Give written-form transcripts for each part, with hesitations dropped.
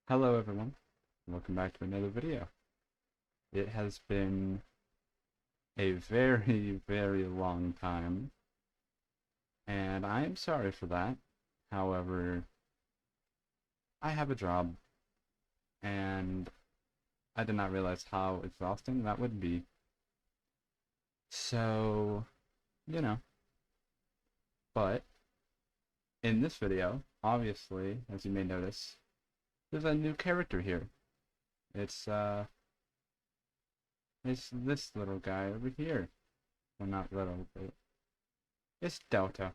Hello everyone, welcome back to another video. It has been a very, very long time, and I am sorry for that. However, I have a job, and I did not realize how exhausting that would be. So, you know, but in this video, obviously, as you may notice, there's a new character here. It's, uh, it's this little guy over here. Well, not little, but it's Delta.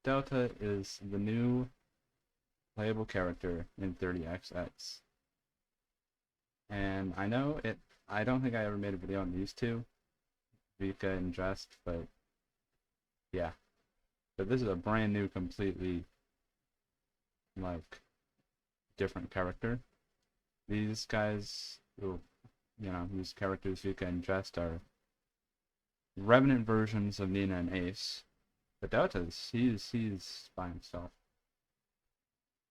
Delta is the new playable character in 30XX. And I don't think I ever made a video on these two, Vika and Jest, but yeah. But this is a brand new, completely, like, different character. These guys, these characters, Vika and Jest, are Revenant versions of Nina and Ace. But Delta's, he's by himself.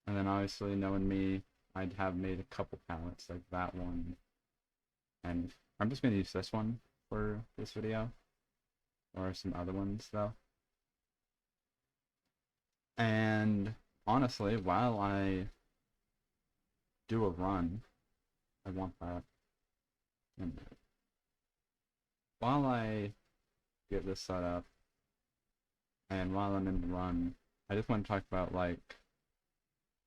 And then obviously, knowing me, I'd have made a couple palettes like that one. And I'm just going to use this one for this video. Or some other ones, though. And honestly, while I do a run, I want that. And while I get this set up, and while I'm in the run, I just want to talk about, like,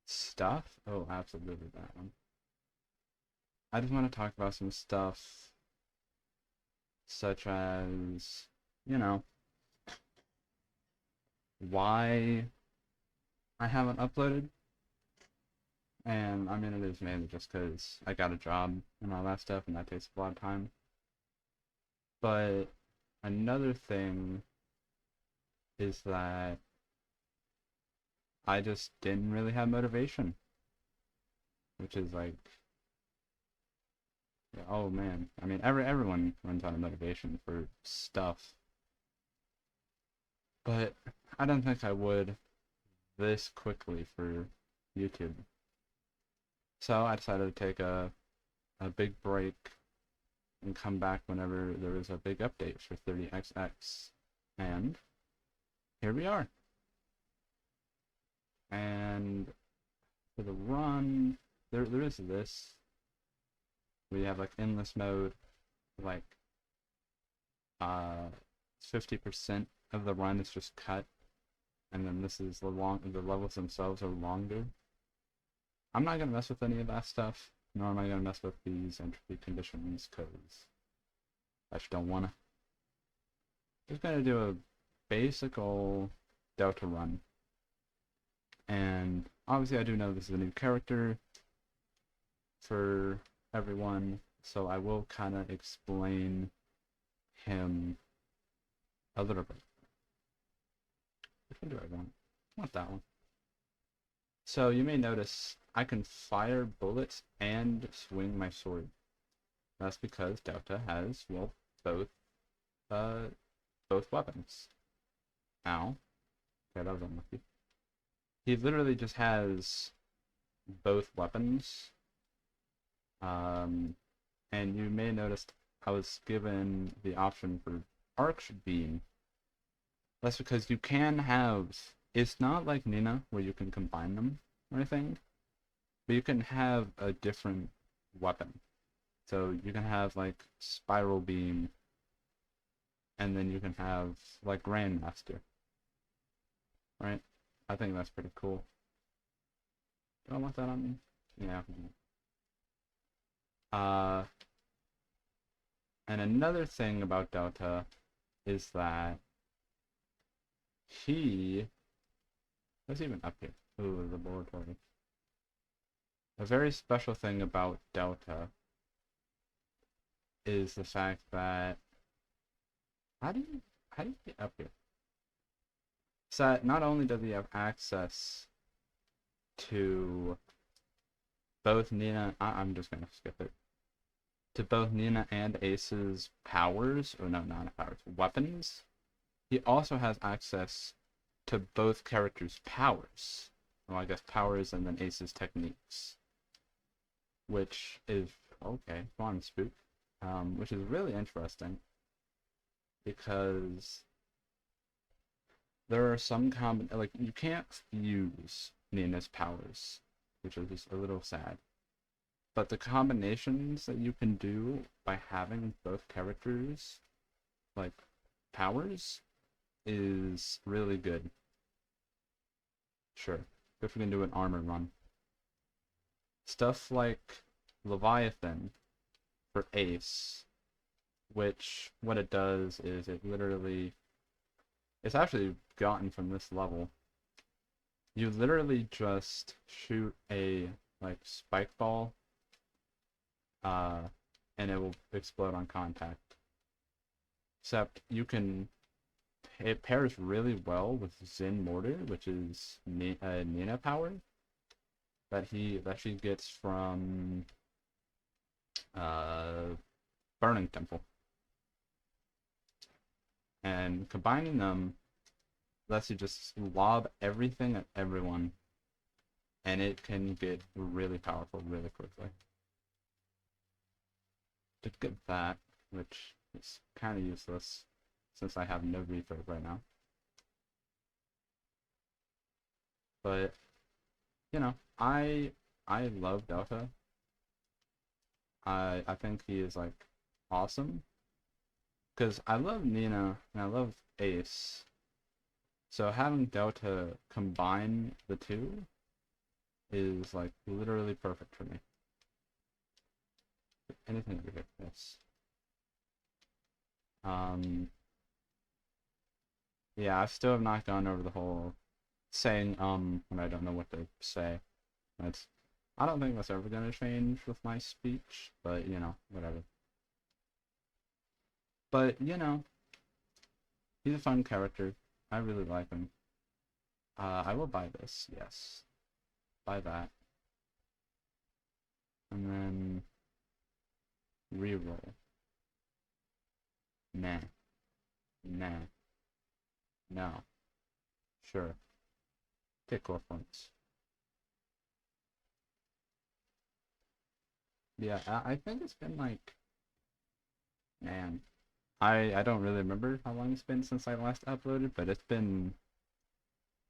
stuff. Oh, absolutely that one. I just want to talk about some stuff such as, why I haven't uploaded. And I mean, it is mainly just because I got a job and all that stuff, and that takes a lot of time. But another thing is that I just didn't really have motivation. Which is like, oh man. I mean, everyone runs out of motivation for stuff. But I don't think I would this quickly for YouTube. So I decided to take a big break and come back whenever there was a big update for 30XX. And here we are. And for the run, there is this. We have like endless mode, like 50% of the run is just cut, and then this is the levels themselves are longer. I'm not gonna mess with any of that stuff, nor am I gonna mess with these entropy conditions, because I just don't wanna. Just gonna do a basic old Delta run. And obviously I do know this is a new character for everyone, so I will kind of explain him a little bit. Which one do I want? I want that one. So you may notice I can fire bullets and swing my sword. That's because Delta has, well, both weapons. Ow. Okay, that was unlucky. He literally just has both weapons. And you may notice I was given the option for Arch Beam. That's because you can have, it's not like Nina where you can combine them or anything, but you can have a different weapon. So you can have like Spiral Beam, and then you can have like Grandmaster. Right? I think that's pretty cool. Do I want that on me? Yeah. And another thing about Delta is that what's even up here? Ooh, the laboratory. A very special thing about Delta is the fact that, how do you get up here? So that not only does he have access to both Nina, I'm just gonna skip it, to both Nina and Ace's powers, or no, not powers, weapons, he also has access to both characters' powers. Well, I guess powers and then Ace's techniques. which is okay. Go on, spook. Which is really interesting because there are some like you can't use Nina's powers, which is just a little sad. But the combinations that you can do by having both characters like powers is really good. Sure, if we can do an armor run. Stuff like Leviathan for Ace, which what it does is it literally, it's actually gotten from this level. You literally just shoot a like spike ball, and it will explode on contact. Except you can, it pairs really well with Zen Mortar, which is Nina power that she gets from Burning Temple. And combining them lets you just lob everything at everyone, and it can get really powerful really quickly. Did get that, which is kind of useless since I have no refurb right now. But you know, I love Delta. I think he is like awesome because I love Nina and I love Ace. So having Delta combine the two is like literally perfect for me. Anything ridiculous. Yeah, I still have not gone over the whole saying when I don't know what to say. That's, I don't think that's ever gonna change with my speech, but you know, whatever. But you know, he's a fun character. I really like him. I will buy this, yes. Buy that. And then reroll. Nah. Nah. No. Sure. Take core points. Yeah, I think it's been like, man, I don't really remember how long it's been since I last uploaded, but it's been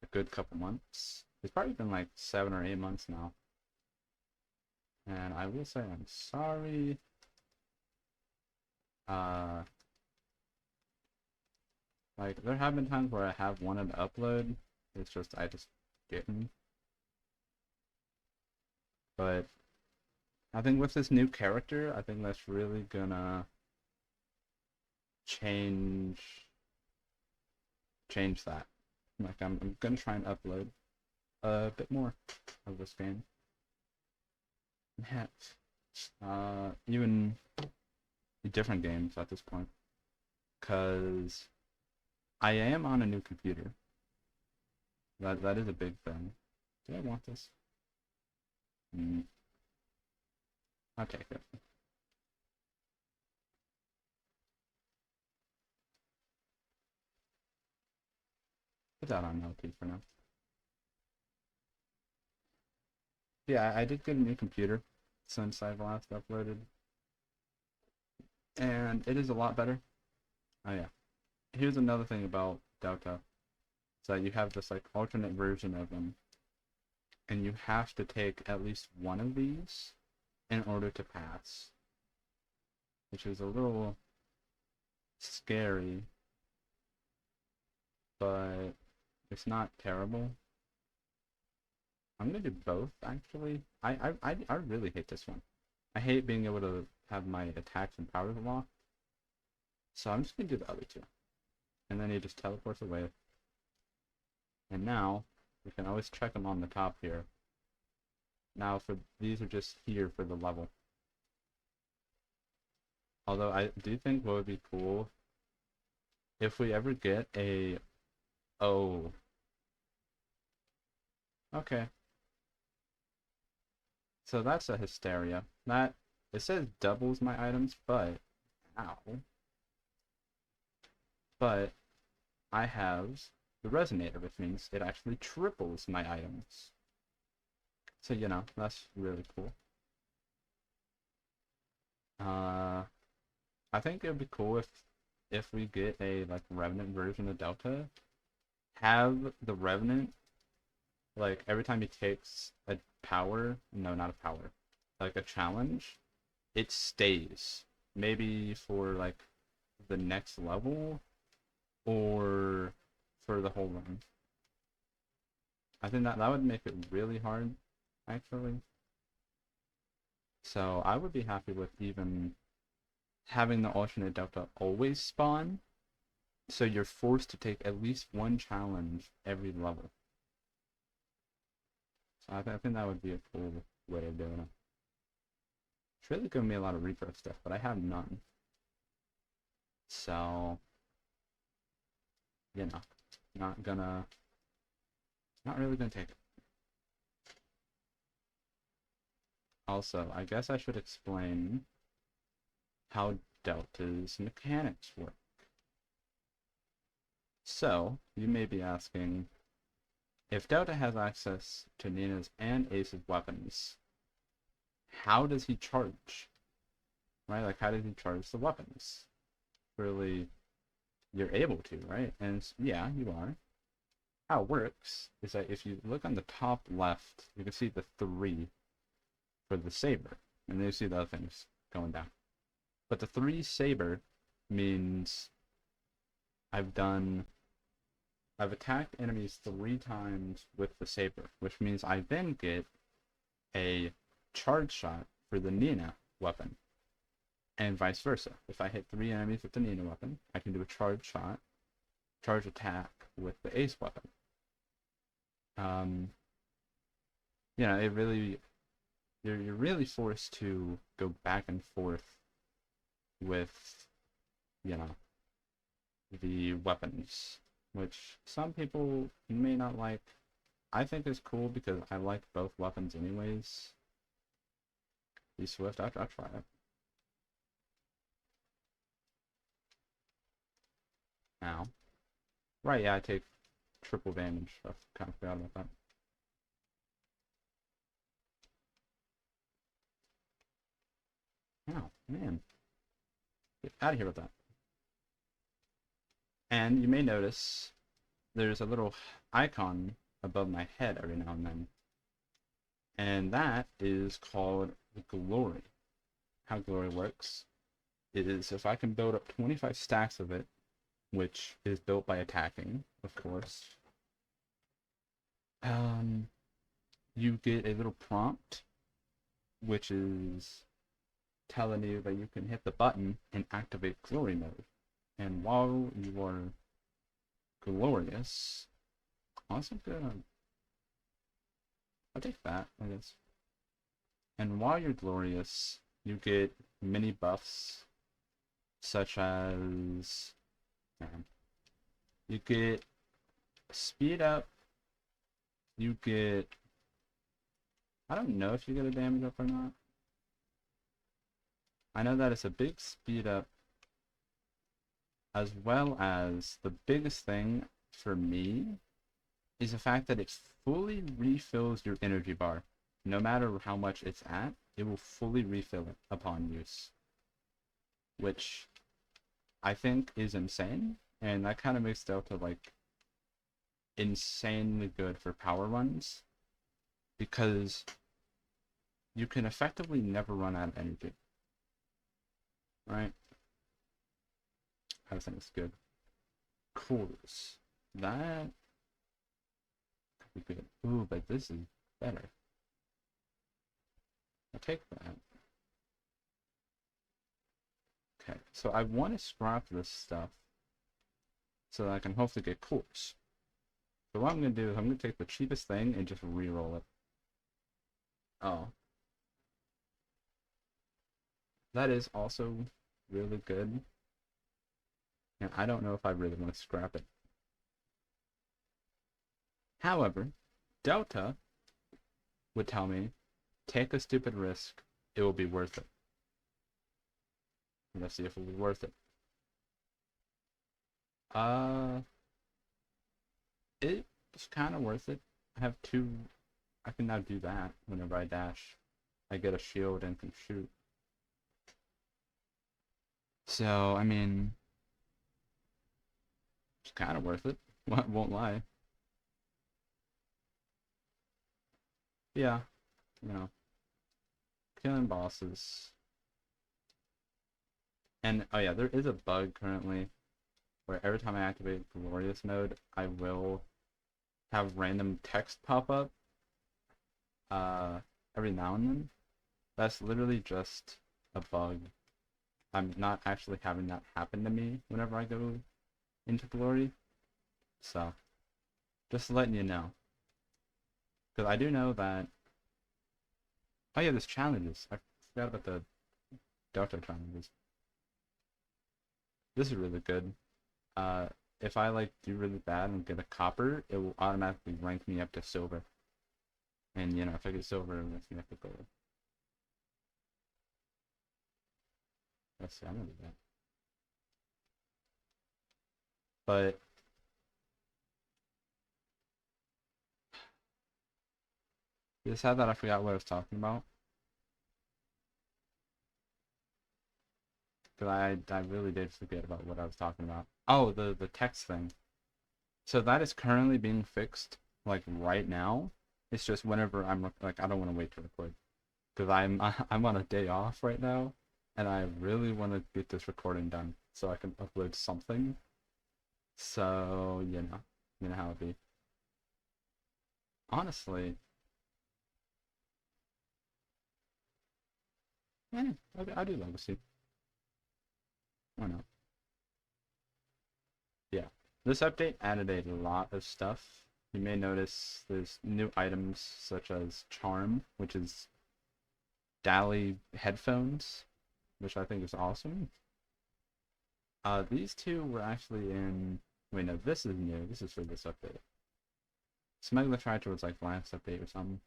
a good couple months. It's probably been like 7 or 8 months now. And I will say I'm sorry. Like there have been times where I have wanted to upload. It's just I just didn't. But I think with this new character, I think that's really gonna change that. Like I'm gonna try and upload a bit more of this game. Heck, even different games at this point, cause I am on a new computer. That is a big thing. Do I want this? I'll take it. Put that on LP for now. Yeah, I did get a new computer since I've last uploaded. And it is a lot better. Oh yeah. Here's another thing about Delta. So you have this like alternate version of them. And you have to take at least one of these in order to pass. Which is a little scary. But it's not terrible. I'm gonna do both actually. I really hate this one. I hate being able to have my attacks and powers locked. So I'm just gonna do the other two. And then he just teleports away. And now we can always check them on the top here. Now for these are just here for the level. Although I do think what would be cool if we ever get a okay. So that's a Hysteria. That it says doubles my items, but ow. But I have the Resonator, which means it actually triples my items. So you know, that's really cool. Uh, I think it would be cool if we get a like Revenant version of Delta. Have the Revenant like every time he takes a power, no, not a power, like a challenge, it stays. Maybe for like the next level or for the whole run. I think that would make it really hard, actually. So I would be happy with even having the alternate Delta always spawn, so you're forced to take at least one challenge every level. So I think that would be a cool way of doing it. It's really giving me a lot of rebirth stuff, but I have none. So, you know, not gonna, not really gonna take it. Also, I guess I should explain how Delta's mechanics work. So, you may be asking, if Delta has access to Nina's and Ace's weapons, how does he charge? Right? Like, how does he charge the weapons? Really, you're able to, right? And yeah, you are. How it works is that if you look on the top left, you can see the 3 for the saber, and then you see the other things going down. But the 3 saber means I've attacked enemies 3 times with the saber, which means I then get a charge shot for the Nina weapon, and vice versa. If I hit 3 enemies with the Nina weapon, I can do a charge shot, charge attack with the Ace weapon. You know, it really, you're really forced to go back and forth with, you know, the weapons, which some people may not like. I think is cool because I like both weapons anyways. Be swift, I'll try it. Now. Right, yeah, I take triple damage. I kind of forgot about that. Oh, man. Get out of here with that. And you may notice there's a little icon above my head every now and then. And that is called glory. How glory works is if I can build up 25 stacks of it, which is built by attacking, of course, you get a little prompt, which is telling you that you can hit the button and activate glory mode. And while you are glorious, also good on. I'll take that, I guess. And while you're glorious, you get mini buffs, such as you get speed up, you get, I don't know if you get a damage up or not. I know that it's a big speed up, as well as the biggest thing for me is the fact that it fully refills your energy bar. No matter how much it's at, it will fully refill it upon use. Which I think is insane, and that kind of makes Delta like insanely good for power runs, because you can effectively never run out of energy. Right? I think it's good. Cores. That could be good. Ooh, but this is better. I'll take that. Okay, so I want to scrap this stuff so that I can hopefully get cores. So what I'm going to do is I'm going to take the cheapest thing and just re-roll it. Oh. That is also really good. And I don't know if I really want to scrap it. However, Delta would tell me, take a stupid risk, it will be worth it. Let's see if it will be worth it. It's kind of worth it. I have 2, I can now do that whenever I dash. I get a shield and can shoot. So, I mean, it's kind of worth it. Won't lie. Yeah, you know, killing bosses. And, oh yeah, there is a bug currently where every time I activate Glorious mode, I will have random text pop up uh, every now and then. That's literally just a bug. I'm not actually having that happen to me whenever I go into Glory. So, just letting you know. Because I do know that... Oh yeah, there's challenges. I forgot about the Delta challenges. This is really good. Uh, if I like do really bad and get a copper, it will automatically rank me up to silver. And you know, if I get silver, it makes me up to gold. Let's see, I'm gonna do that. But it's sad that I forgot what I was talking about. Because I really did forget about what I was talking about. Oh, the text thing. So that is currently being fixed, like right now. It's just whenever I'm like, I don't want to wait to record because I'm on a day off right now, and I really want to get this recording done so I can upload something. So you know how it be. Honestly, yeah, I do Legacy. Why not? Yeah, this update added a lot of stuff. You may notice there's new items such as Charm, which is Dali headphones, which I think is awesome. These two were actually in... Wait, no, this is new. This is for this update. Smuggler Tractor was like last update or something.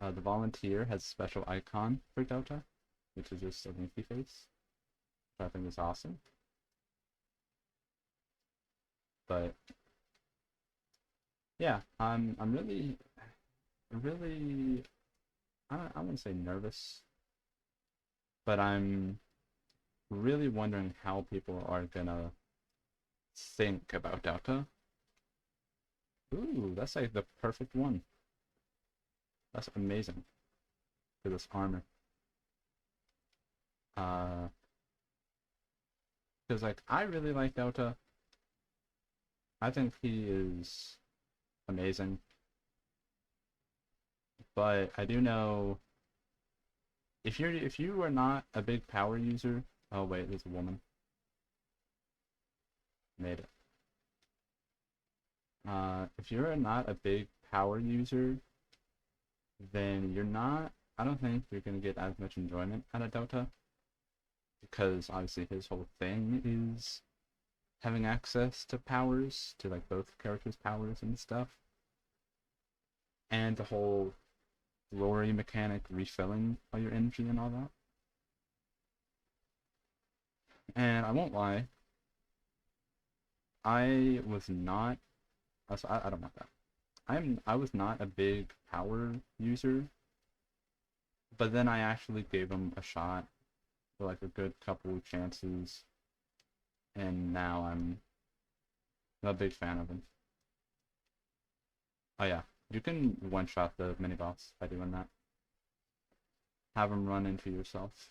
The Volunteer has a special icon for Delta, which is just a winky face, which I think is awesome. But yeah, I'm really I wouldn't say nervous, but I'm really wondering how people are gonna think about Delta. Ooh, that's like the perfect one. That's amazing for this armor. Because like I really like Delta. I think he is amazing. But I do know if you are not a big power user, oh wait, there's a woman. Made it. If you're not a big power user, then you're not. I don't think you're gonna get as much enjoyment out of Delta because obviously his whole thing is having access to powers, to like both characters' powers and stuff, and the whole glory mechanic refilling all your energy and all that. And I won't lie, I was not. I don't want that. I was not a big power user, but then I actually gave him a shot for like a good couple of chances, and now I'm a big fan of him. Oh yeah, you can one-shot the mini boss by doing that. Have him run into yourself.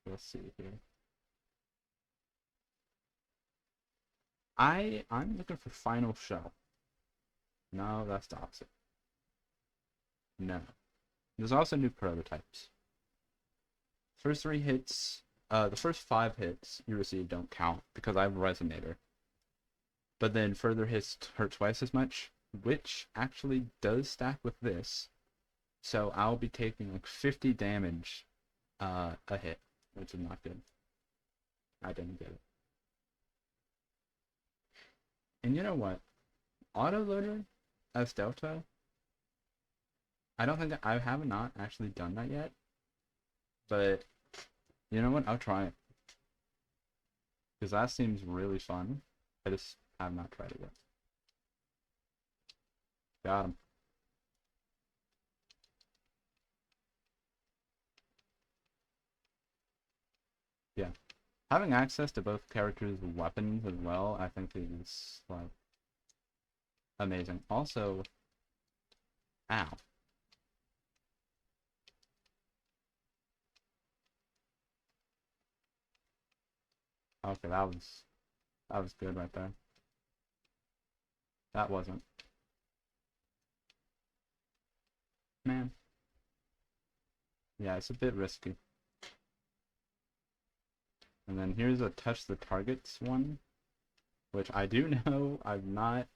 Let's see here. I'm looking for final shell. No, that's the opposite. No. There's also new prototypes. First 3 hits, the first 5 hits you receive don't count because I have a Resonator. But then further hits hurt twice as much, which actually does stack with this. So I'll be taking like 50 damage a hit, which is not good. I didn't get it. And you know what? Autoloader as Delta, I don't think I have not actually done that yet. But you know what? I'll try it. Because that seems really fun. I just have not tried it yet. Got him. Yeah. Having access to both characters' weapons as well, I think is, like, amazing. Also, ow. Okay, that was good right there. That wasn't. Man. Yeah, it's a bit risky. And then here's a touch the targets one, which I do know I've not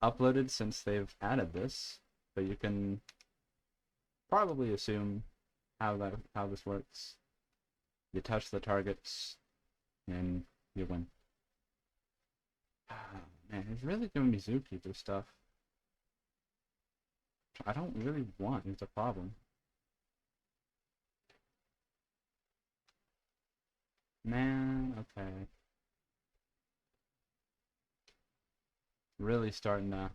uploaded since they've added this, but you can probably assume how this works. You touch the targets and you win. Oh, man, it's really giving me Zookeeper stuff. I don't really want. It's a problem. Man, okay. Really starting to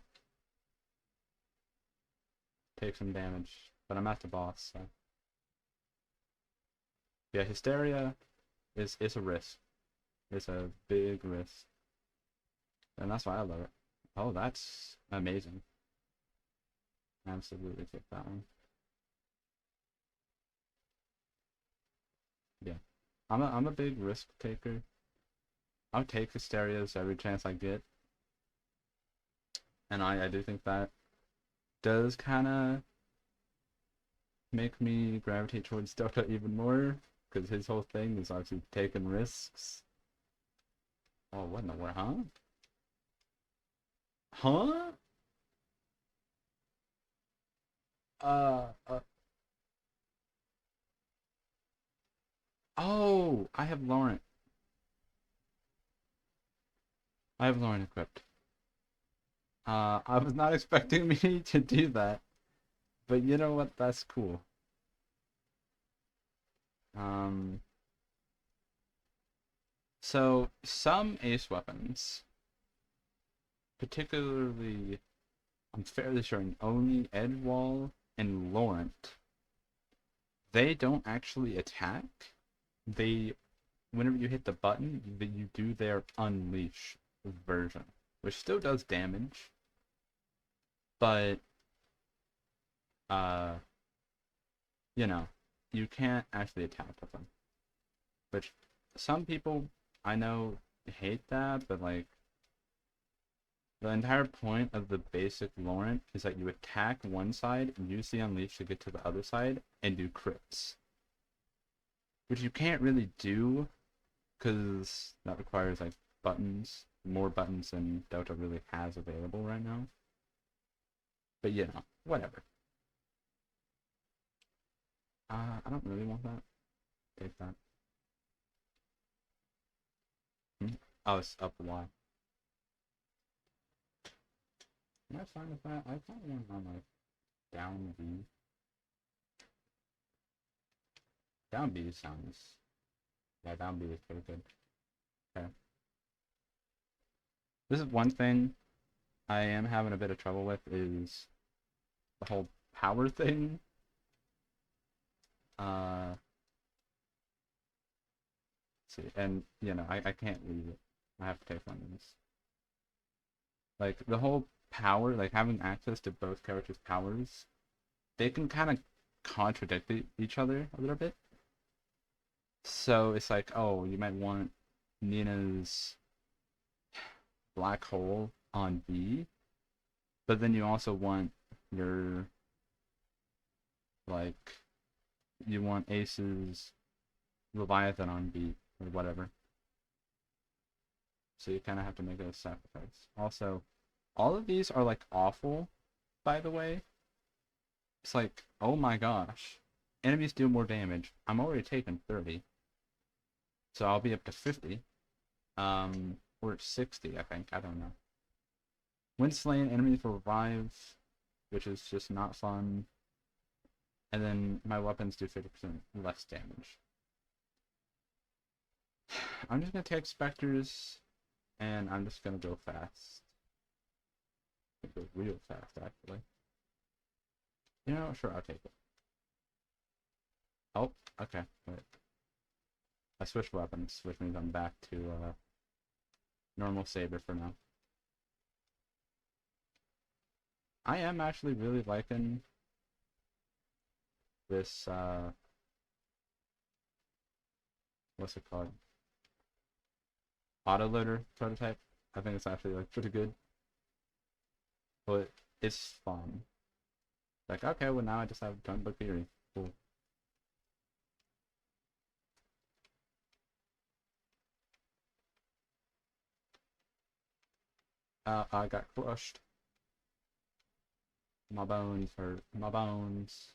take some damage, but I'm at the boss, so. Yeah, Hysteria is a risk. It's a big risk. And that's why I love it. Oh, that's amazing. Absolutely take that one. Yeah. I'm a big risk taker. I'll take Hysterias every chance I get. And I do think that does kinda make me gravitate towards Dota even more. Because his whole thing is obviously taking risks. Oh, what in the world, huh? Huh? Uh, uh, oh, I have Lauren. I have Lauren equipped. I was not expecting me to do that, but you know what? That's cool. Um, so some ace weapons, particularly, I'm fairly sure only Edwall and Laurent, they don't actually attack. They, whenever you hit the button, you do their unleash version, which still does damage, but uh, you know, you can't actually attack with them. Which some people I know hate that, but like the entire point of the basic Laurent is that you attack one side and use the unleash to get to the other side and do crits. Which you can't really do because that requires like buttons, more buttons than Dota really has available right now. But you know, whatever. I don't really want that. Take that. Hmm? Oh, it's up Y. Am I fine with that? I thought one on like down B. Down B sounds. Yeah, down B is pretty good. Okay. This is one thing I am having a bit of trouble with is the whole power thing. Let's see, and you know, I can't leave it. I have to take one of these. Like the whole power, like having access to both characters' powers, they can kind of contradict each other a little bit. So it's like, oh, you might want Nina's black hole on B, but then you also want your like you want Ace's Leviathan on B or whatever. So you kind of have to make a sacrifice. Also, all of these are like awful, by the way. It's like, oh my gosh, enemies deal more damage. I'm already taking 30, so I'll be up to 50, or 60, I think. I don't know. When slain, enemies will revive, which is just not fun. And then my weapons do 50% less damage. I'm just gonna take Spectres, and I'm just gonna go fast. Go real fast, actually. You know, sure, I'll take it. Oh, okay. Wait. I switched weapons, which means I'm back to normal saber for now. I am actually really liking this, what's it called? Autoloader prototype. I think it's actually like pretty good. But it's fun. Like, okay, well now I just have gunbook theory. Cool. I got crushed. My bones hurt. My bones.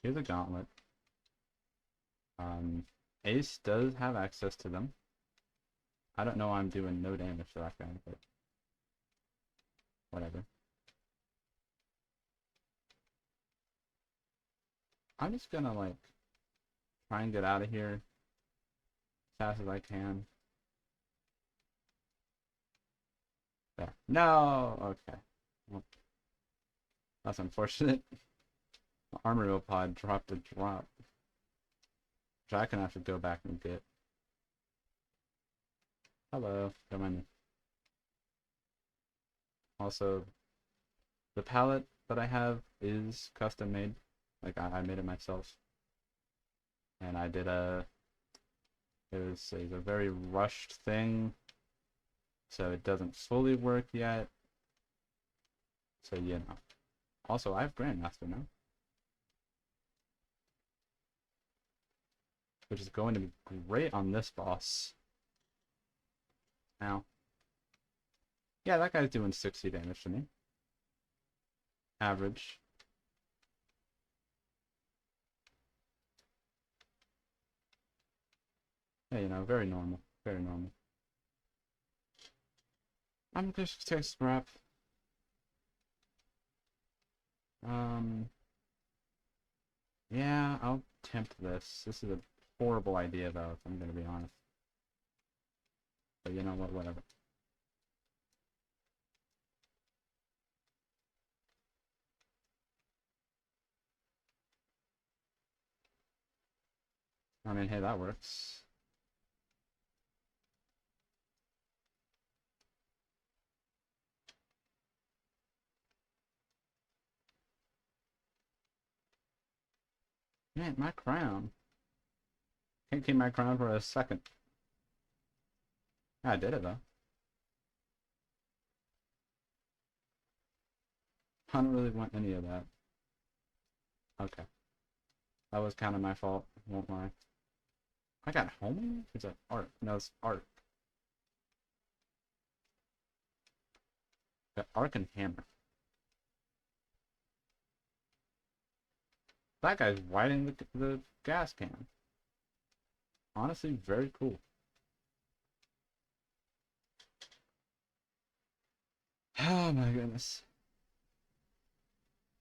Here's a gauntlet. Ace does have access to them. I don't know why I'm doing no damage to that guy, but whatever. I'm just gonna like try and get out of here as fast as I can. There. No! Okay. Well, that's unfortunate. The armor wheel pod dropped a drop. Which I can have to go back and get. Hello. Don't mind me. Also, the palette that I have is custom made. Like, I made it myself. And I did it was a very rushed thing. So it doesn't fully work yet. So, you know. Also, I have Grandmaster now. Which is going to be great on this boss. Now. Yeah, that guy's doing 60 damage to me. Average. Yeah, you know, very normal. Very normal. I'm just gonna scrap. Yeah, I'll tempt this. This is a horrible idea, though, if I'm gonna be honest. But you know what, whatever. I mean, hey, that works. Man, my crown. Can't keep my crown for a second. Yeah, I did it, though. I don't really want any of that. Okay. That was kind of my fault, won't lie. I got homing? Is that art? No, it's art. Got arc and hammer. That guy's riding the gas can. Honestly, very cool. Oh my goodness.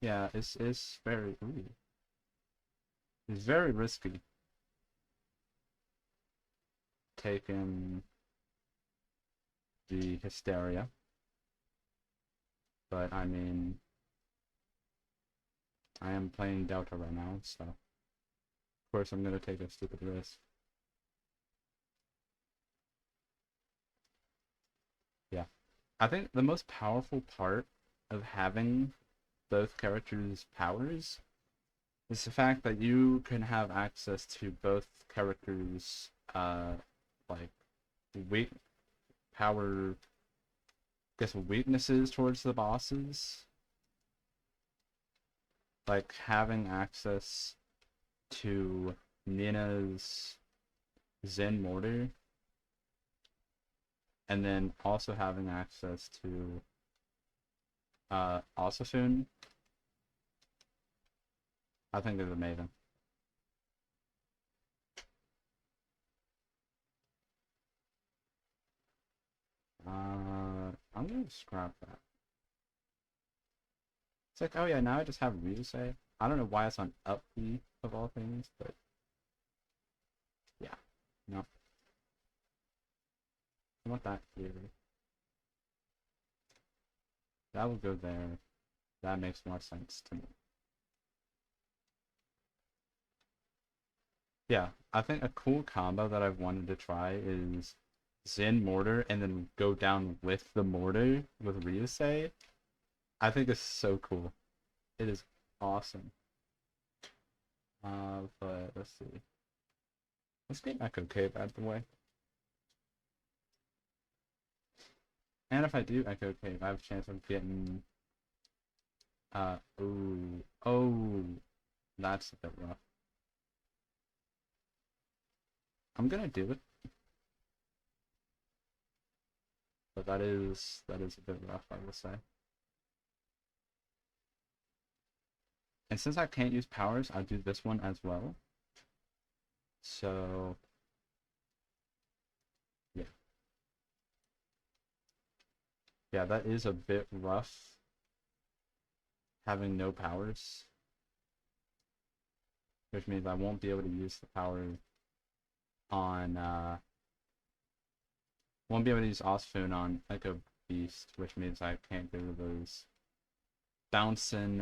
Yeah, it's very ooh. It's very risky. Taking the hysteria. But I mean, I am playing Delta right now, so of course I'm gonna take a stupid risk. Yeah. I think the most powerful part of having both characters' powers is the fact that you can have access to both characters' like weak power, I guess weaknesses towards the bosses. Like having access to Nina's Zen Mortar, and then also having access to Osafune, I think is amazing. I'm gonna scrap that. It's like, oh yeah, now I just have Ryusei. I don't know why it's on up B of all things, but yeah, no. I want that here. That will go there. That makes more sense to me. Yeah, I think a cool combo that I've wanted to try is Zen Mortar and then go down with the Mortar with Ryusei. I think it's so cool. It is awesome. But let's see. Let's get Echo Cave out of the way. And if I do Echo Cave, I have a chance of getting oh, that's a bit rough. I'm gonna do it, but that is a bit rough, I will say. And since I can't use powers, I'll do this one as well. So yeah, yeah, that is a bit rough having no powers, which means I won't be able to use the power on won't be able to use Osfoon on Echo Beast, which means I can't get rid of those bouncing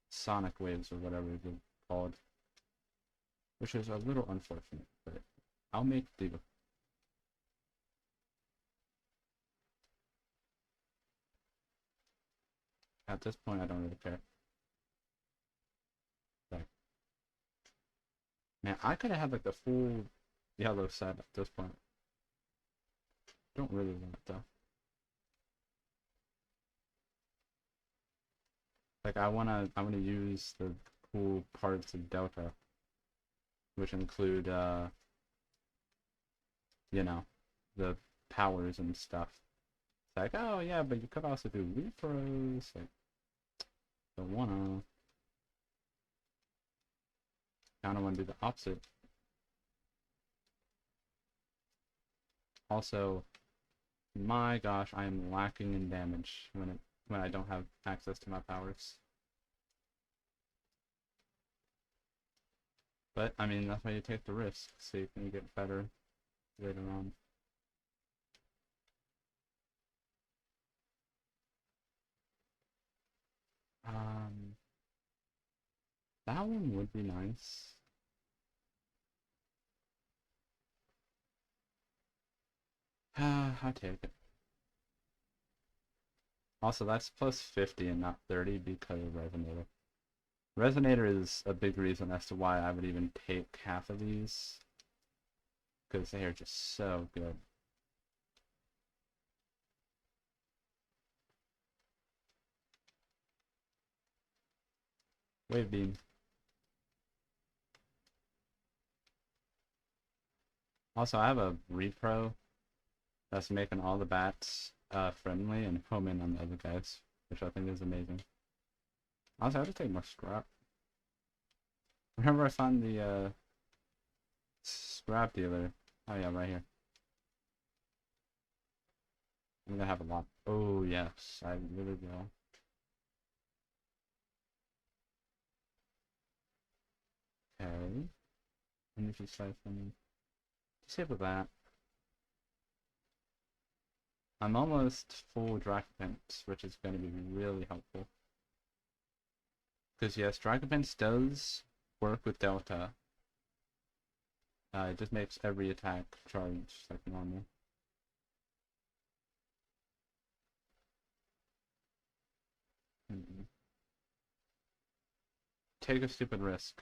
sonic waves or whatever they're called, which is a little unfortunate, but I'll make do. At this point, I don't really care. But, man, I could have had like the full yellow set at this point. Don't really want it though. Like I wanna use the cool parts of Delta, which include you know, the powers and stuff. It's like, oh yeah, but you could also do repros. Like, don't wanna. Kind of want to do the opposite. Also, my gosh, I am lacking in damage when I don't have access to my powers. But I mean, that's why you take the risk, so you can get better later on. Um, that one would be nice. I take it. Also, that's plus 50 and not 30 because of Resonator. Resonator is a big reason as to why I would even take half of these, because they are just so good. Wave Beam. Also, I have a repro that's making all the bats friendly and homing on the other guys, which I think is amazing. Also, I have to take more scrap. Remember I found the scrap dealer? Oh yeah, right here. I'm gonna have a lot. Oh yes, I really will. Okay. Energy siphon. Disable that. I'm almost full Dragapult, which is going to be really helpful. Because yes, Dragapult does work with Delta. It just makes every attack charge like normal. Take a stupid risk.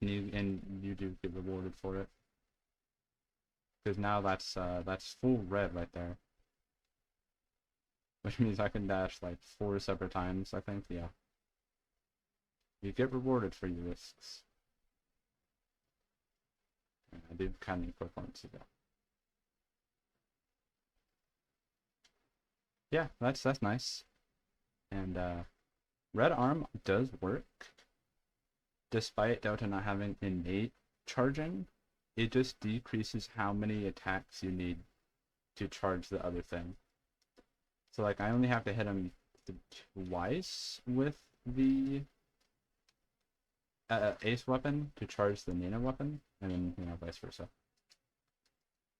And you do get rewarded for it. Because now that's full red right there. Which means I can dash like 4 separate times, I think, yeah. You get rewarded for your risks. And I do kind of need quick points ago. Yeah, that's nice. And red arm does work. Despite Delta not having innate charging, it just decreases how many attacks you need to charge the other thing. So like I only have to hit him twice with the ace weapon to charge the nano weapon, and then vice versa.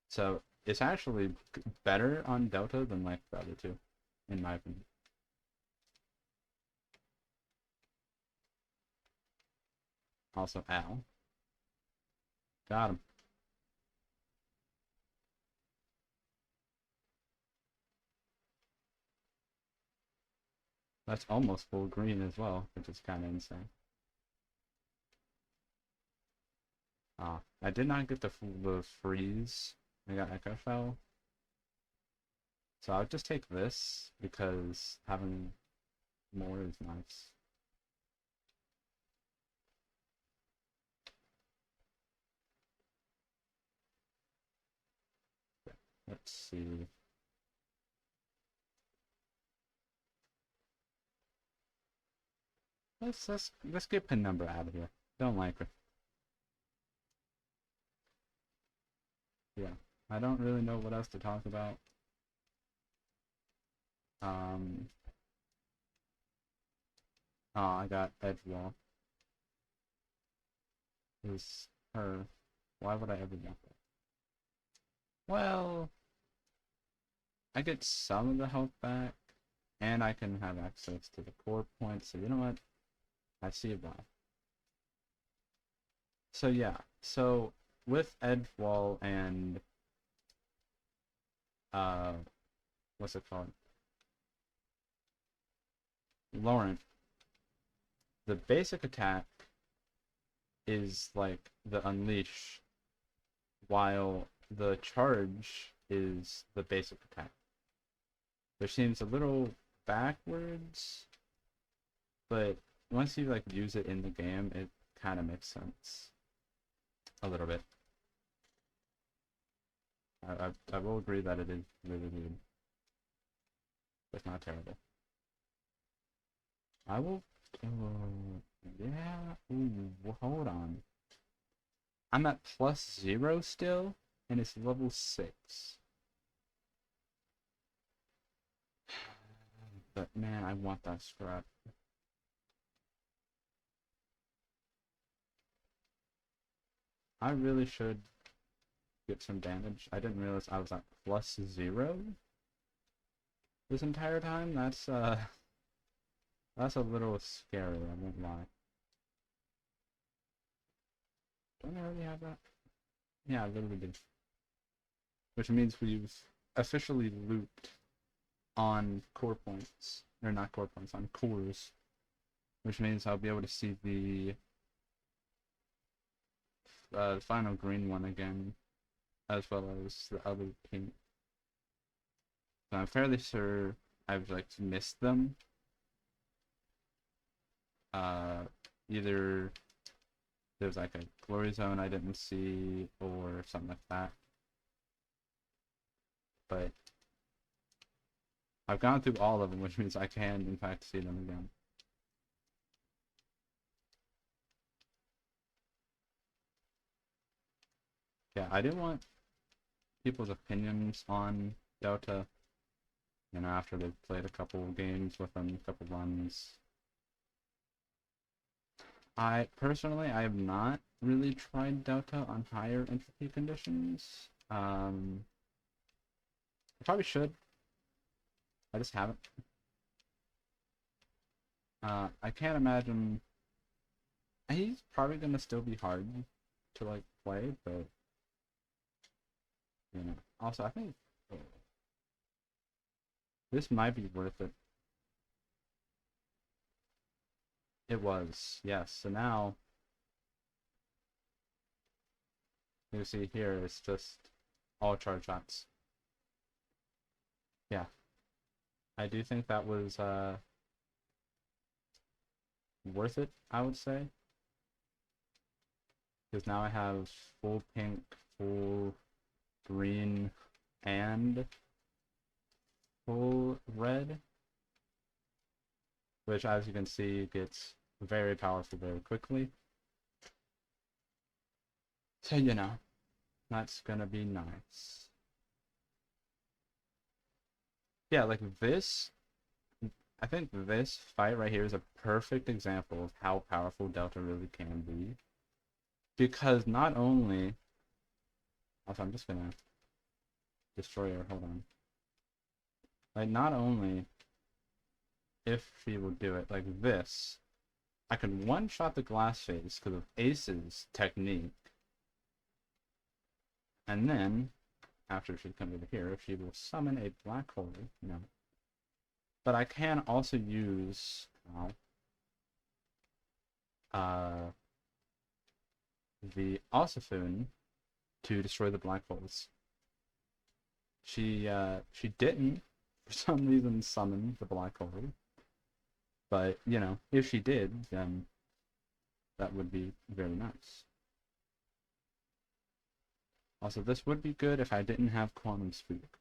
So it's actually better on Delta than like the other two, in my opinion. Also, ow. Got him. That's almost full green as well, which is kind of insane. Ah, I did not get the freeze. I got Echo Fell. So I'll just take this because having more is nice. Let's see. Let's get Penumbra out of here. Don't like her. Yeah. I don't really know what else to talk about. Um oh, I got Edgewall. Is her. Why would I ever want that? Well, I get some of the health back, and I can have access to the core points, so you know what? I see it why. So yeah, so with Edgewall and uh what's it called? Laurent, the basic attack is like the unleash, while the charge is the basic attack. Which seems a little backwards, but once you like use it in the game, it kind of makes sense a little bit. I will agree that it is really good, but it's not terrible. I will. Yeah. Ooh, hold on. I'm at +0 still, and it's level 6. But man, I want that scrap. I really should get some damage. I didn't realize I was at +0 this entire time. That's a little scary, I won't lie. Don't I already have that? Yeah, I literally did. Which means we've officially looped on core points. Or not core points, on cores. Which means I'll be able to see the final green one again, as well as the other pink. So I'm fairly sure I've like missed them. Either there's like a glory zone I didn't see or something like that. But I've gone through all of them, which means I can in fact see them again. Yeah, I do want people's opinions on Delta, you know, after they've played a couple games with them, a couple runs. I have not really tried Delta on higher entropy conditions. I probably should. I just haven't. I can't imagine. He's probably gonna still be hard to like play, but you know. Also, I think this might be worth it. It was, yes. So now you see here it's just all charge shots. Yeah, I do think that was worth it, I would say, because now I have full pink, full green, and full red, which as you can see gets very powerful very quickly. So you know, that's gonna be nice. Yeah, like this, I think this fight right here is a perfect example of how powerful Delta really can be. Because not only, also I'm just gonna destroy her, hold on. Like not only if she will do it like this, I can one-shot the glass phase because of Ace's technique. And then, after she comes over here, she will summon a black hole. No. But I can also use the Ossiphone to destroy the black holes. She didn't, for some reason, summon the black hole. But, you know, if she did, then that would be very nice. Also, this would be good if I didn't have Quantum Spook.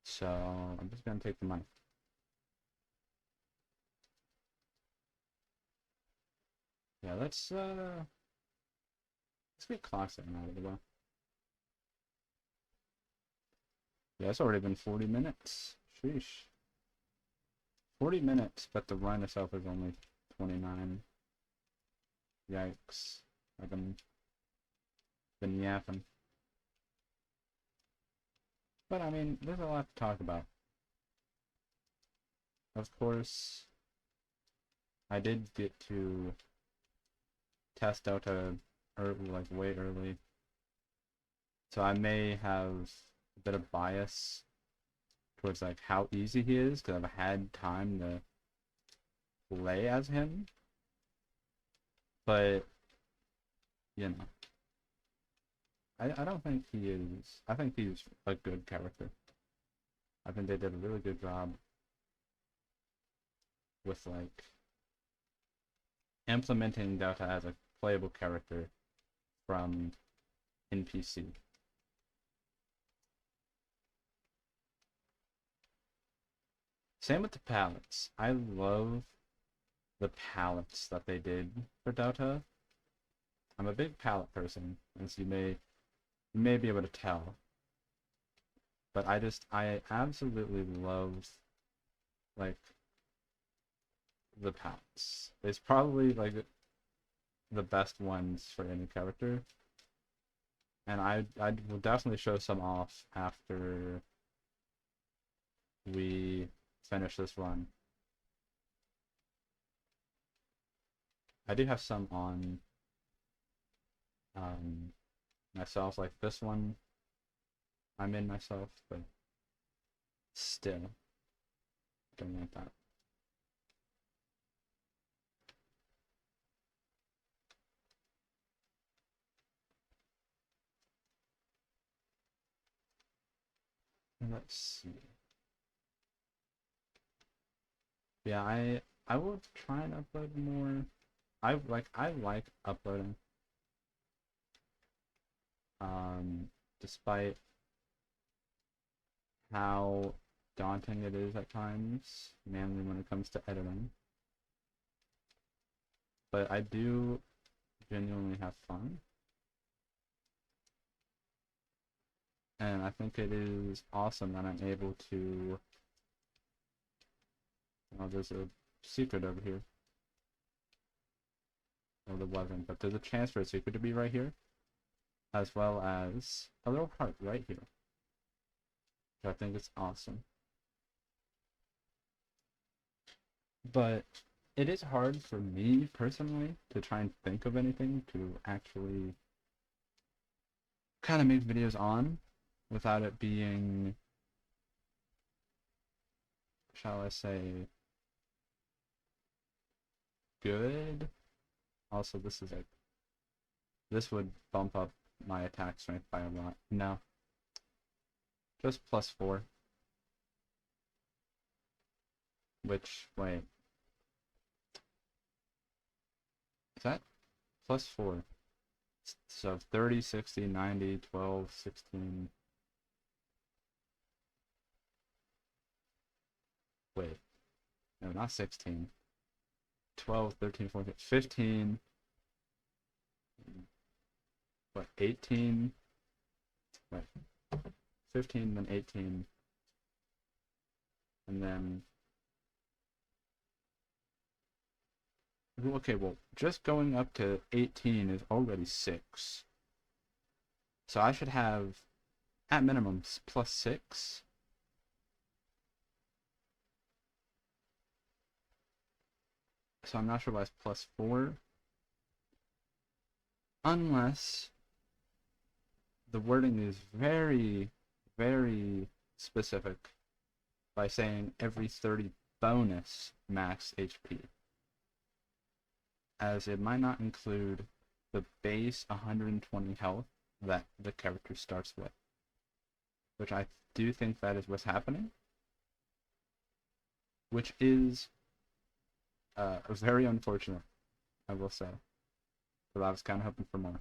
So, I'm just gonna take the money. Yeah, let's get Clock Setting out of the way. Yeah, it's already been 40 minutes. Sheesh. 40 minutes, but the run itself is only 29. Yikes. I've been yapping. But I mean, there's a lot to talk about. Of course, I did get to test out like way early. So I may have a bit of bias towards like how easy he is, because I've had time to play as him. But, you know, I don't think he is. I think he's a good character. I think they did a really good job with like implementing Delta as a playable character from NPC. Same with the palettes. I love the palettes that they did for Delta. I'm a big palette person, as you may be able to tell. But I absolutely love like the palettes. It's probably like the best ones for any character. And I will definitely show some off after we finish this run. I do have some on myself, like this one I'm in myself, but still don't want that. Let's see. Yeah, I will try and upload more. I like uploading. Despite how daunting it is at times, mainly when it comes to editing. But I do genuinely have fun. And I think it is awesome that I'm able to... Oh, there's a secret over here. Well, there wasn't, but there's a chance for a secret to be right here. As well as a little heart right here. I think it's awesome. But it is hard for me personally to try and think of anything to actually kind of make videos on without it being, shall I say, good. Also, this is like, this would bump up my attack strength by a lot. No, just +4. Which, wait, is that +4? So 30, 60, 90, 12, 16. Wait, no, not 16. 12, 13, 14, 15. What, 18? Wait, 15, then 18. And then... Okay, well, just going up to 18 is already 6. So I should have, at minimum, +6. So I'm not sure why it's +4. Unless the wording is very, very specific by saying every 30 bonus max HP, as it might not include the base 120 health that the character starts with, which I do think that is what's happening, which is very unfortunate, I will say, but I was kind of hoping for more,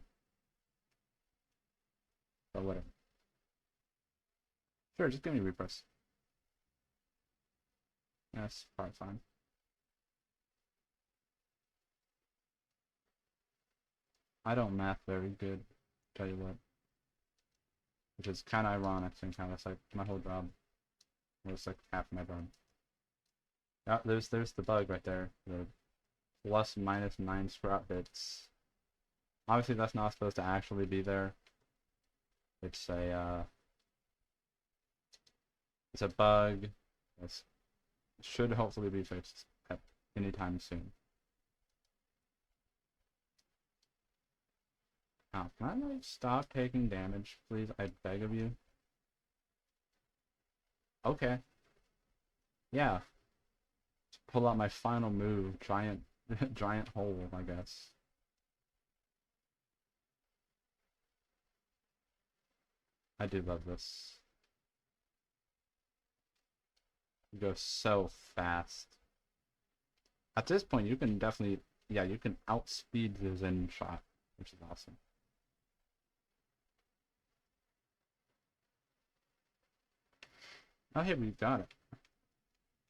but whatever. Sure, just give me repress. That's probably fine. I don't math very good, tell you what. Which is kind of ironic, since kind of like my whole job was like half my job. Yeah, there's the bug right there. The ±9 sprout bits. Obviously, that's not supposed to actually be there. It's a bug. It should hopefully be fixed at any time soon. Now, can I like stop taking damage, please? I beg of you. Okay. Yeah. Pull out my final move, giant giant hole, I guess. I do love this. It goes so fast. At this point, you can definitely, yeah, you can outspeed the Zen shot, which is awesome. Oh, hey, we got it.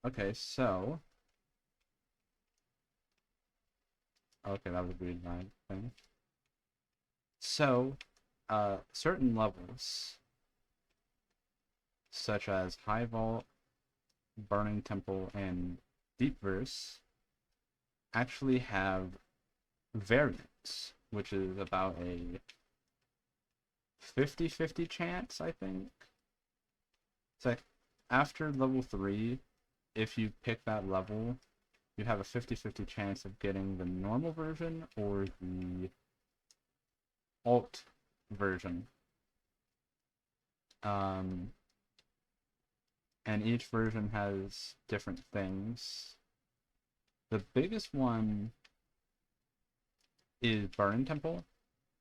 Okay, so. Okay, that was a weird line thing. So, certain levels, such as High Vault, Burning Temple, and Deep Verse, actually have variants, which is about a 50-50 chance, I think. It's like after level 3, if you pick that level, you have a 50-50 chance of getting the normal version or the alt version. And each version has different things. The biggest one is Burning Temple,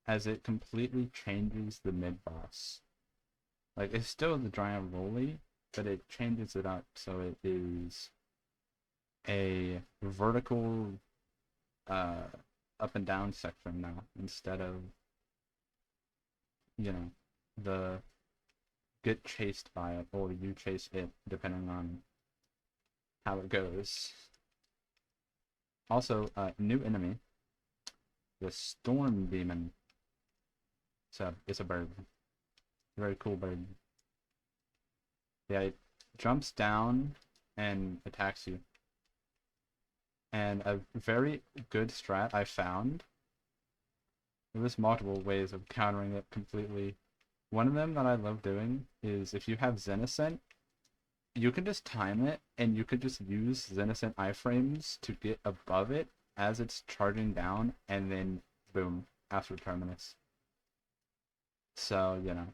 as it completely changes the mid-boss. Like, it's still the giant rolly, but it changes it up so it is a vertical up and down section now, instead of, you know, the get chased by it or you chase it, depending on how it goes. Also, new enemy, the Storm Demon. So it's a bird. Very cool bird. Yeah, it jumps down and attacks you. And a very good strat I found. There's multiple ways of countering it completely. One of them that I love doing is if you have Zen Ascent, you can just time it, and you could just use Zen Ascent iframes to get above it as it's charging down, and then boom, after Terminus. So, you know,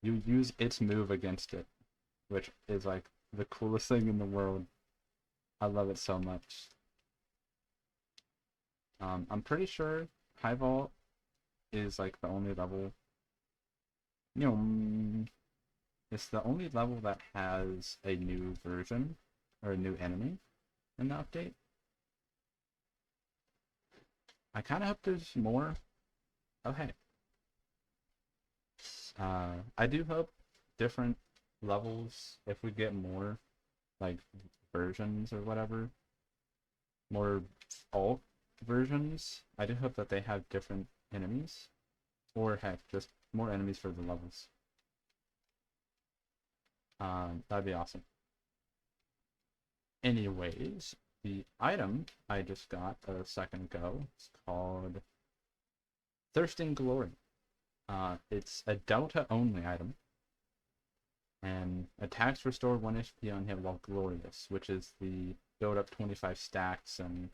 you use its move against it, which is like the coolest thing in the world. I love it so much. I'm pretty sure High Vault is like the only level, you know, it's the only level that has a new version or a new enemy in the update. I kind of hope there's more. Oh, hey. I do hope different levels, if we get more, like, versions or whatever, more alt versions, I do hope that they have different enemies. Or, heck, just more enemies for the levels. That'd be awesome. Anyways, the item I just got a second ago is called Thirsting Glory. It's a Delta only item, and attacks restore 1 HP on hit while glorious, which is the build up 25 stacks and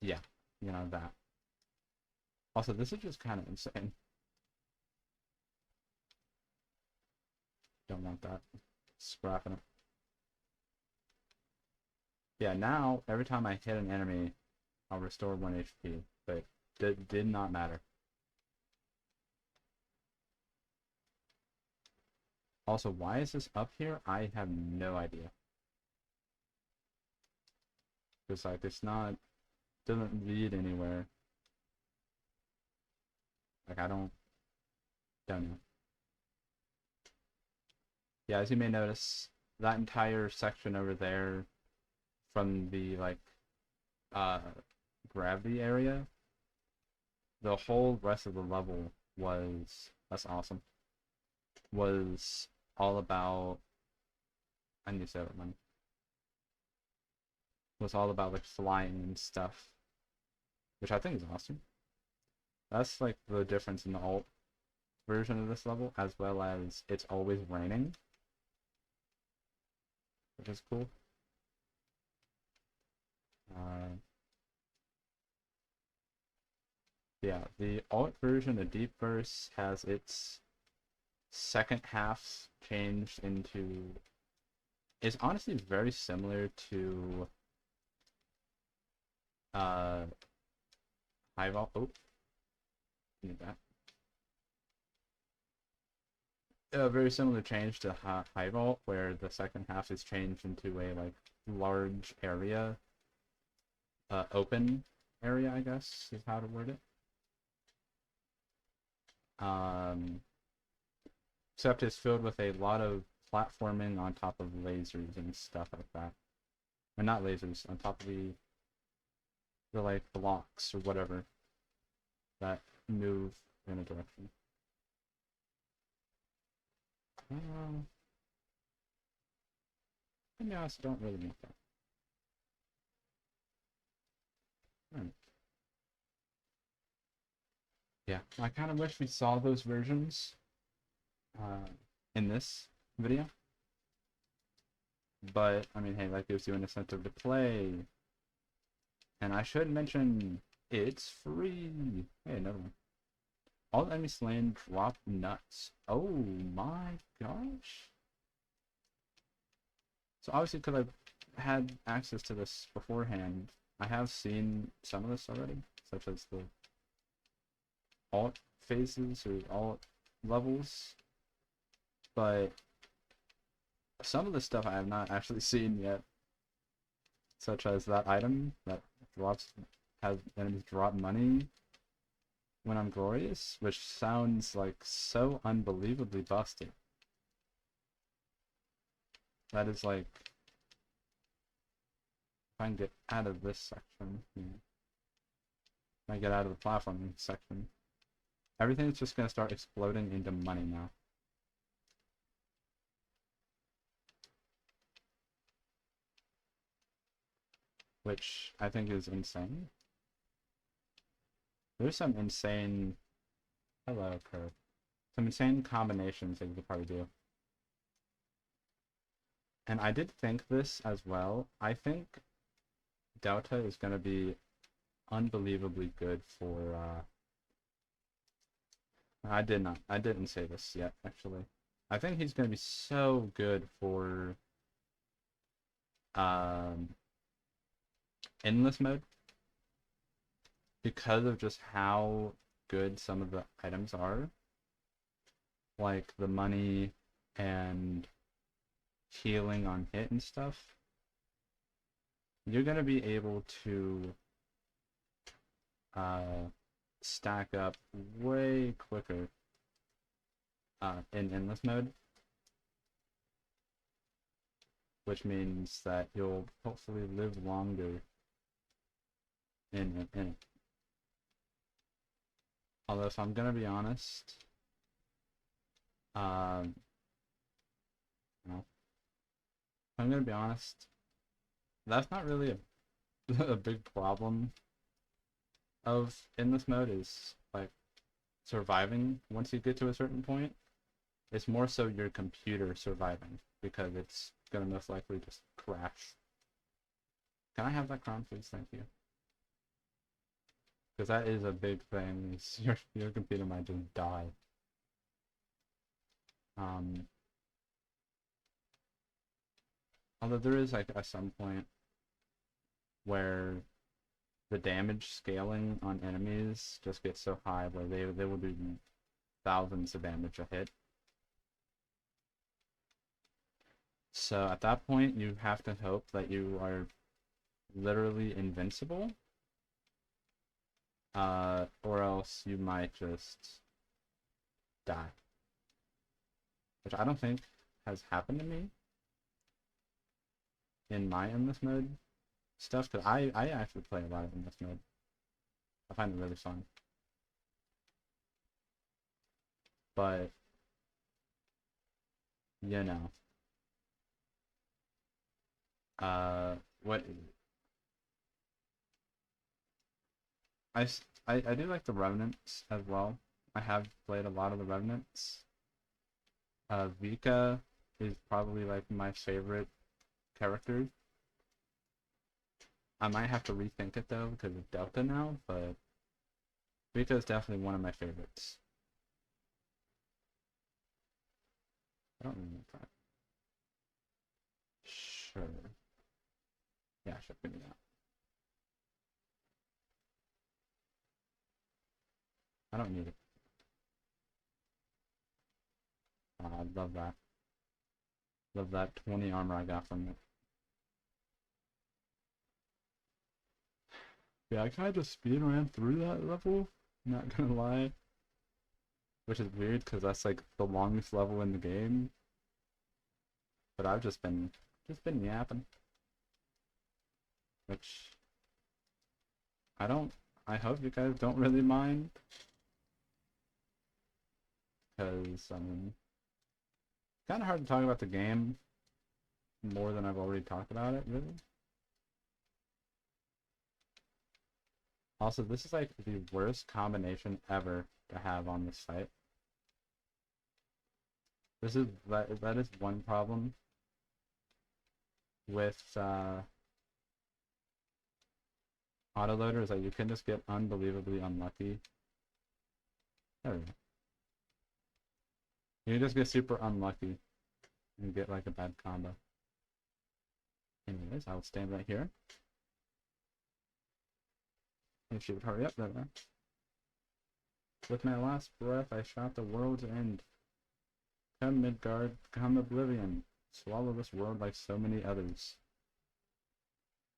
yeah, you know that. Also, this is just kind of insane. Don't want that. Scrapping it. Yeah, now every time I hit an enemy, I'll restore 1 HP, but it did not matter. Also, why is this up here? I have no idea. Because, like, it's not, doesn't lead anywhere. Like, I don't know. Yeah, as you may notice, that entire section over there from the, like, uh, gravity area, the whole rest of the level was, that's awesome, was all about, I need to say that one, was all about, like, flying and stuff, which I think is awesome. That's, like, the difference in the alt version of this level, as well as it's always raining, which is cool. Yeah, the alt version of Deep Verse has its second half changed into, is honestly very similar to High Vault. Oh, need that. Very similar change to High Vault, where the second half is changed into a like large area, open area, I guess is how to word it. Except it's filled with a lot of platforming on top of lasers and stuff like that. Or not lasers, on top of the like blocks or whatever that move in a direction. To be honest, I don't really need that. Yeah, I kind of wish we saw those versions in this video. But, I mean, hey, that gives you an incentive to play. And I should mention, it's free. Hey, another one. All enemies slain drop nuts. Oh my gosh. So obviously, because I've had access to this beforehand, I have seen some of this already, such as the alt phases or alt levels. But some of the stuff I have not actually seen yet, such as that item that has enemies drop money when I'm glorious, which sounds like so unbelievably busted. That is like, if I can get out of this section, if I get out of the platforming section, everything's just gonna start exploding into money now. Which I think is insane. There's some insane, hello curve, some insane combinations that you could probably do. And I did think this as well. I think Delta is going to be unbelievably good for, I didn't say this yet, actually. I think he's going to be so good for, endless mode. Because of just how good some of the items are. Like the money and healing on hit and stuff. You're going to be able to stack up way quicker in endless mode, which means that you'll hopefully live longer in it. Although, if I'm gonna be honest, no. If I'm gonna be honest, that's not really a big problem of endless mode, is like surviving once you get to a certain point. It's more so your computer surviving, because it's gonna most likely just crash. Can I have that crown, please? Thank you. Because that is a big thing. Your computer might just die. Although there is like at some point where the damage scaling on enemies just gets so high where they will do thousands of damage a hit. So at that point, you have to hope that you are literally invincible, or else you might just die. Which I don't think has happened to me in my endless mode stuff, because I actually play a lot of endless mode. I find it really fun. But, you know. What... I do like the Revenants as well. I have played a lot of the Revenants. Vika is probably like my favorite character. I might have to rethink it though because of Delta now, but Vika is definitely one of my favorites. I don't remember that. Sure. Yeah, sure, give me that. I don't need it. I love that. Love that 20 armor I got from it. Yeah, I kind of just speed ran through that level, not gonna lie. Which is weird, because that's like the longest level in the game. But I've just been yapping. Which, I hope you guys don't really mind. Because, I mean, it's kind of hard to talk about the game more than I've already talked about it, really. Also, this is like the worst combination ever to have on this site. That is one problem with autoloader, is that you can just get unbelievably unlucky. There we go. You can just get super unlucky and get like a bad combo. Anyways, I'll stand right here. If she would hurry up there. With my last breath, I shot the world's end. Come Midgard, come Oblivion. Swallow this world like so many others.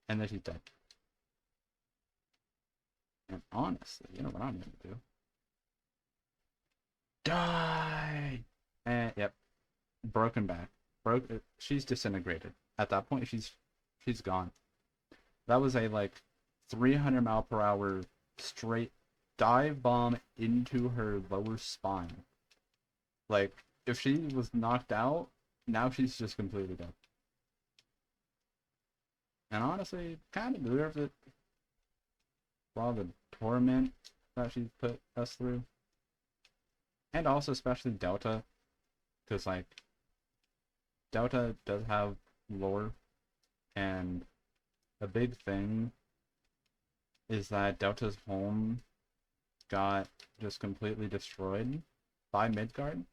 And then she's dead. And honestly, you know what I'm gonna do? Die! And yep, broken back. She's disintegrated. At that point, she's gone. That was a like 300-mile-per-hour straight dive bomb into her lower spine. Like, if she was knocked out, now she's just completely dead. And honestly, kind of deserved it for all the torment that she's put us through. And also especially Delta, because like, Delta does have lore, and a big thing is that Delta's home got just completely destroyed by Midgard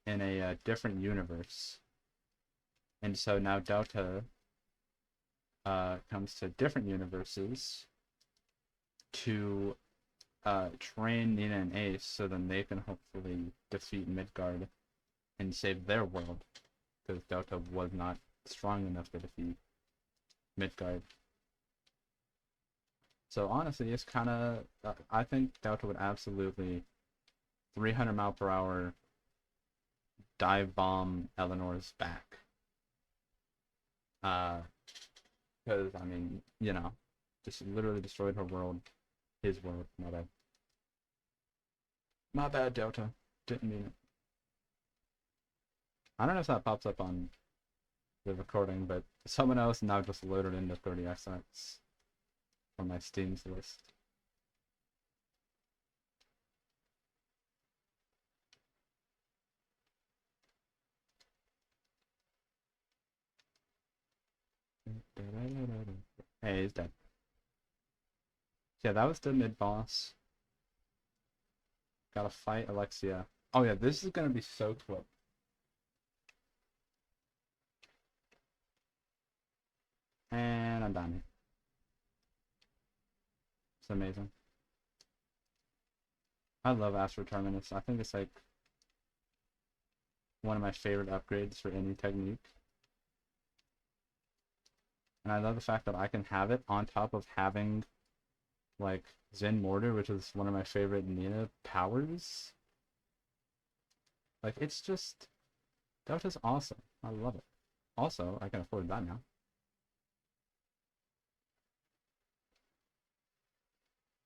in a different universe. And so now Delta comes to different universes to train Nina and Ace so then they can hopefully defeat Midgard and save their world, because Delta was not strong enough to defeat Midgard. So honestly, it's kind of, I think Delta would absolutely 300-mile-per-hour dive bomb Eleanor's back. Because, I mean, you know, just literally destroyed her world. His world, my bad. My bad, Delta. Didn't mean it. I don't know if that pops up on the recording, but someone else now just loaded into 30XX from my Steam's list. Okay, he's dead. Yeah, that was the mid-boss. Gotta fight Alexia. Oh yeah, this is gonna be so quick. And I'm done. It's amazing. I love Astro Terminus. I think it's like one of my favorite upgrades for any technique. And I love the fact that I can have it on top of having like Zen Mortar, which is one of my favorite Nina powers. Like it's just that was awesome. I love it. Also, I can afford that now.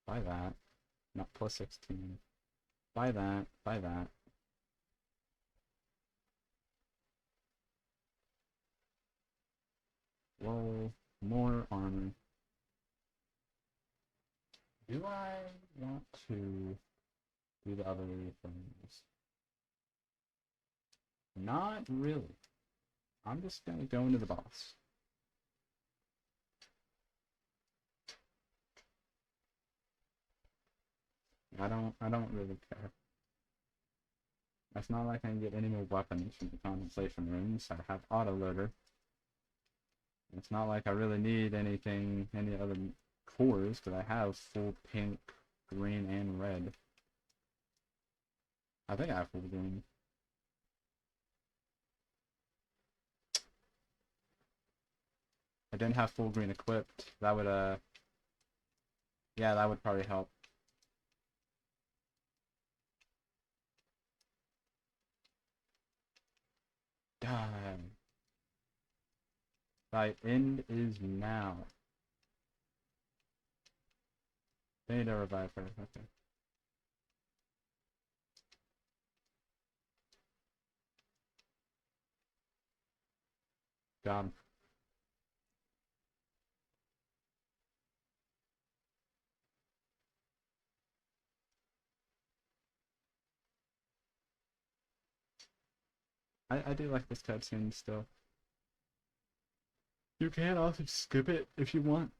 Buy that. Not plus 16. Buy that. Buy that. Roll more armor. Do I want to do the other things? Not really. I'm just gonna go into the boss. I don't really care. It's not like I can get any more weapons from the compensation rooms. I have autoloader. It's not like I really need anything, any other cores, because I have full pink, green, and red. I think I have full green. I didn't have full green equipped. That would, yeah, that would probably help. Die. Thy end is now. They need to revive her. Okay. Got him. I do like this cutscene still. You can also skip it if you want.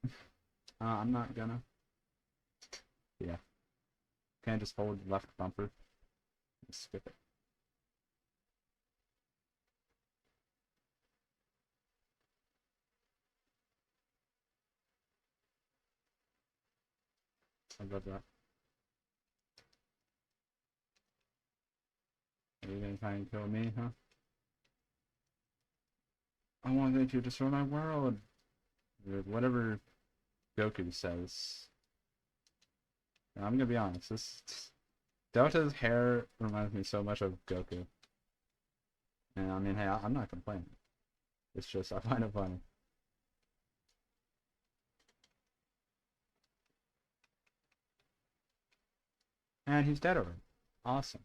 I'm not gonna. Yeah. Can't just hold left bumper and skip it. I love that. Are you gonna try and kill me, huh? I want you to destroy my world. Whatever Goku says. I'm gonna be honest. This Delta's hair reminds me so much of Goku. And I mean, hey, I'm not complaining. It's just I find it funny. And he's dead already. Awesome.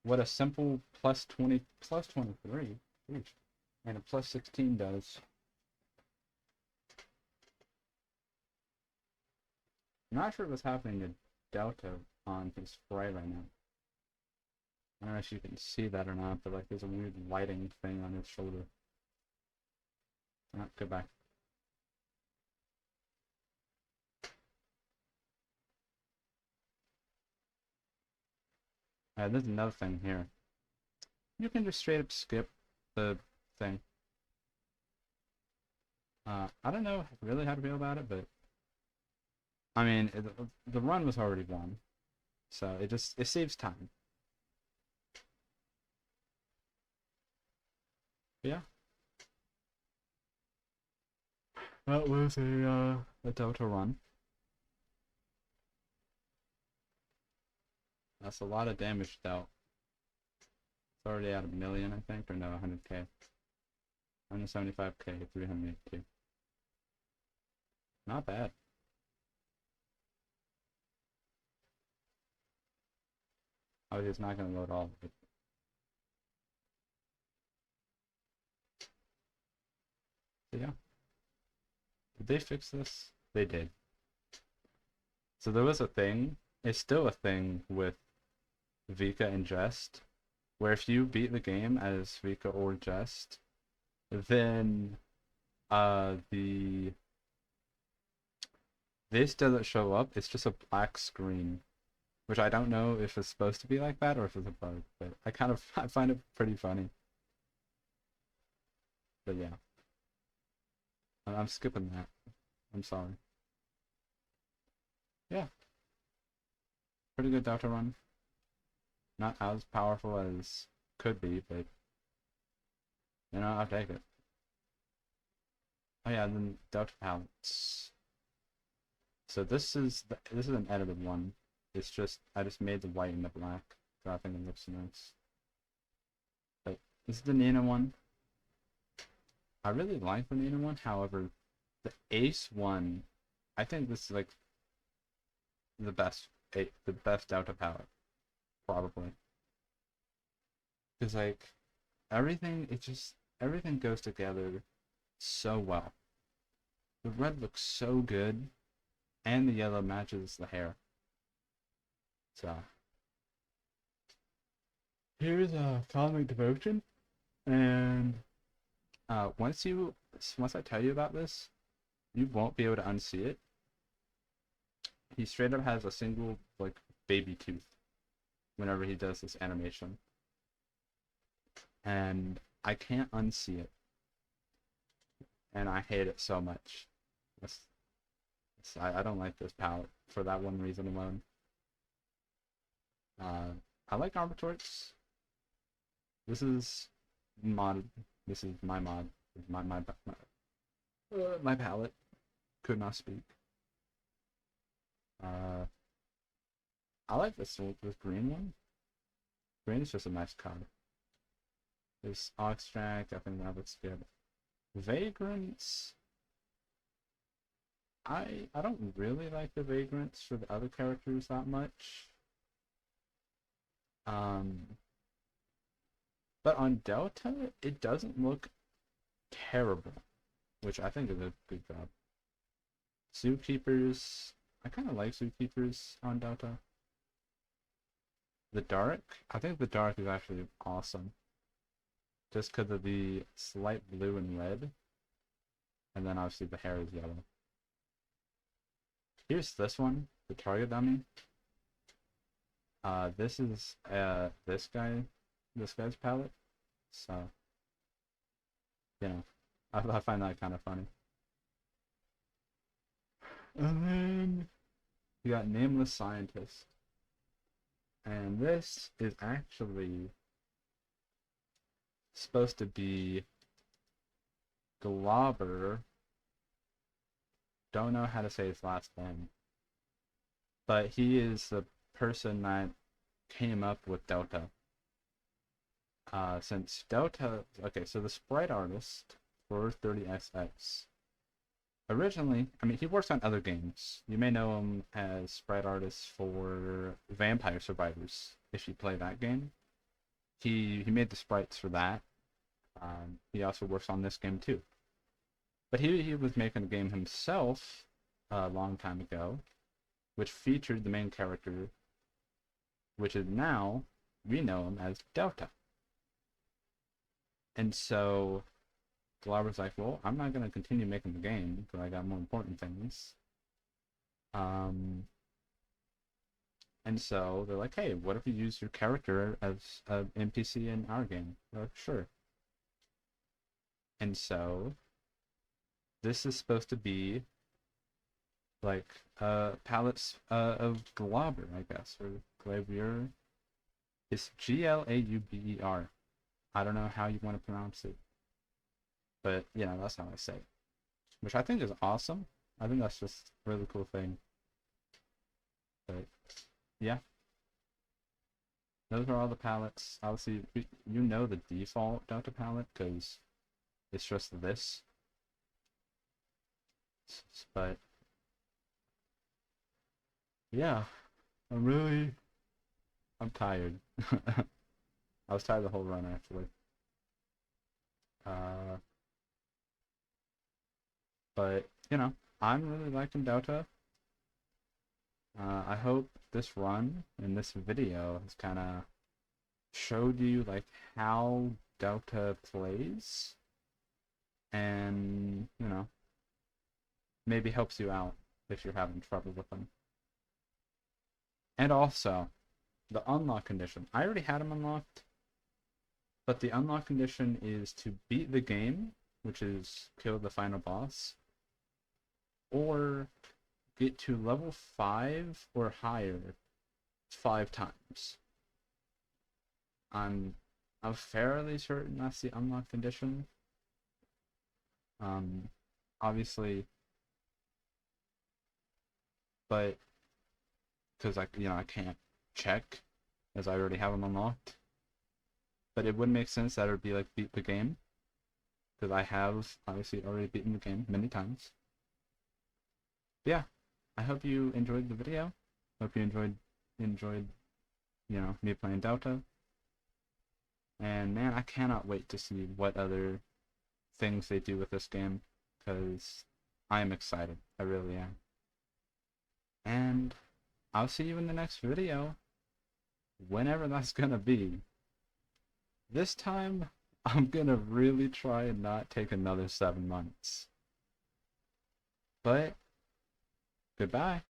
What a simple plus 20, plus 23, and a plus 16 does. I'm not sure what's happening to Delta on his sprite right now. I don't know if you can see that or not, but like there's a weird lighting thing on his shoulder. Go back. There's another thing here. You can just straight up skip the thing. I don't know really how to feel about it, but I mean, the run was already won, so it saves time. But yeah, that was a Delta run. That's a lot of damage dealt. It's already at 1,000,000, I think, or no, 100k. 175k, 382. Not bad. Oh, he's not gonna load all of it. So yeah. Did they fix this? They did. So there was a thing, it's still a thing with Vika and Jest, where if you beat the game as Vika or Jest, then The this doesn't show up. It's just a black screen, which I don't know if it's supposed to be like that or if it's a bug. But I find it pretty funny. But yeah, I'm skipping that. I'm sorry. Yeah, pretty good Delta run. Not as powerful as could be, but I'll take it. Oh yeah, then Delta palettes. So this is an edited one. It's just I just made the white and the black, so I think it looks nice. But this is the Nina one. I really like the Nina one. However, the Ace one, I think this is like the best Delta palette probably. Because like everything goes together so well. The red looks so good, and the yellow matches the hair. So here's a Cosmic Devotion, and once I tell you about this, you won't be able to unsee it. He straight up has a single like baby tooth whenever he does this animation, and I can't unsee it, and I hate it so much. I don't like this palette for that one reason alone. I like Arbitorix. This is modded. This is my mod. My palette. Could not speak. I like this green one. Green is just a nice color. This Extract, I think that looks good. Vagrants. I don't really like the Vagrants for the other characters that much. But on Delta, it doesn't look terrible, which I think is a good job. Zookeepers, I kind of like Zookeepers on Delta. The Dark, I think the Dark is actually awesome. Just because of the slight blue and red. And then obviously the hair is yellow. Here's this one, the Target Dummy. This is this guy's palette. So, I find that kind of funny. And then you got Nameless Scientist. And this is actually supposed to be Glauber. Don't know how to say his last name. But he is the person that came up with Delta. Since Delta, okay, so the sprite artist for 30XX, originally, I mean, he works on other games. You may know him as sprite artist for Vampire Survivors, if you play that game. He made the sprites for that. He also works on this game too. But he was making a game himself a long time ago, which featured the main character, which is now, we know him as Delta. And so Glauber's like, well, I'm not going to continue making the game because I got more important things. And so they're like, hey, what if you use your character as an NPC in our game? They're like, sure. And so this is supposed to be like palettes of Glauber, I guess, or Glauber. It's Glauber. I don't know how you want to pronounce it, but that's how I say it, which I think is awesome. I think that's just a really cool thing. But yeah, those are all the palettes. Obviously, you know the default Delta palette because it's just this. But yeah, I'm tired. I was tired the whole run actually. But I'm really liking Delta. I hope this run and this video has kind of showed you like how Delta plays and, you know, maybe helps you out if you're having trouble with them. And also, the unlock condition. I already had them unlocked, but the unlock condition is to beat the game, which is kill the final boss, or get to level 5 or higher 5 times. I'm fairly certain that's the unlock condition. Obviously, but because I can't check as I already have them unlocked. But it would make sense that it would be like beat the game, because I have obviously already beaten the game many times. But yeah, I hope you enjoyed the video. Hope you enjoyed me playing Delta. And man, I cannot wait to see what other things they do with this game, because I am excited. I really am. And I'll see you in the next video, whenever that's gonna be. This time, I'm gonna really try and not take another 7 months. But, goodbye.